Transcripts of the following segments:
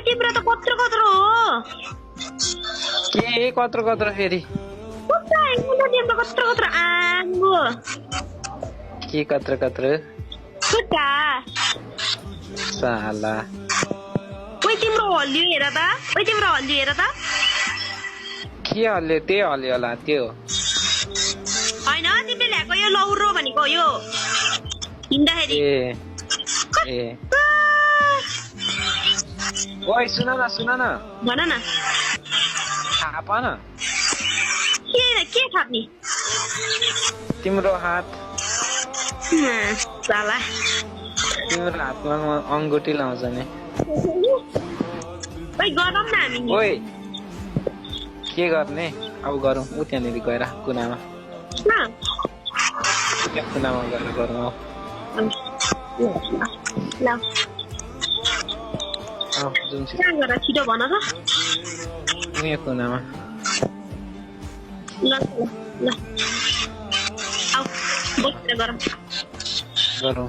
तिम्रो त कत्रो कत्रो हो के कत्रो कत्रो फेरि तिम्रो कत्रो कत्रो आङ्गो के कत्रो कत्रो खुट्टा साला ओइ तिम्रो हल्लियो हेर त ओइ तिम्रो हल्लियो हेर त के हल्यो त्यही हल्यो होला त्यो होइन तिमीले ल्याएको यो लौरो भनेको यो हिँड्दाखेरि ए ए ओइ सुन न भन न थाप न के थाप्ने तिम्रो हात साला तिम्रो हातमा अङ्गुठी लाउँछ नि ओइ गरौँ न हामी ओइ के गर्ने अब गरौँ ऊ त्यहाँनिर गएर कुनामा कुनामा गएर गरौँ ल जुन कहाँ गएर छिटो भन त यहाँ कुनामा ल ल आऊ बसेर गरौँ गरौँ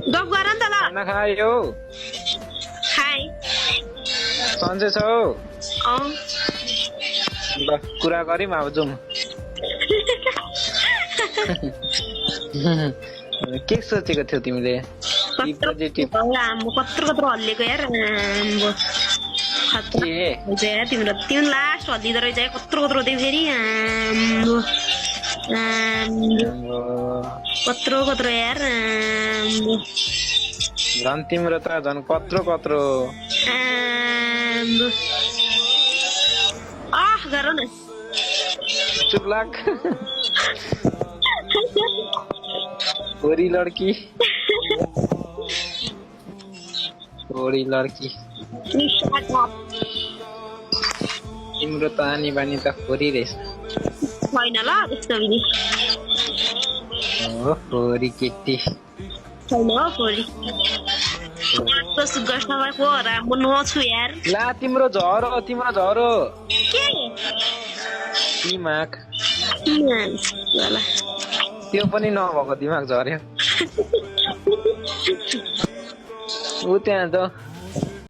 गफ गर नि त ल खाना खायो खाइ सन्चै छौ ल कुरा गरौँ अब जाउँ के सोचेको थियौ तिमीले पोजिटिभ कत्रो कत्रो हल्लिएको यार यार तिम्रो लास्ट हल्लिँदो रहेछ कत्रो कत्रो थियो फेरि कत्रो कत्रो यार झन् तिम्रो त झन् कत्रो कत्रो आह गर न चुप लाग छोरी लड्की तिम्रो त आनी बानी त खोरी रहेछ छैन ल त्यस्तो पनि खोरी केटी छैन हो खोरी सुगर सबैको राम्रो नछु यार ला तिम्रो झरो के दिमाग ल त्यो पनि नभएको दिमाग झर्यो ऊ त्यहाँ त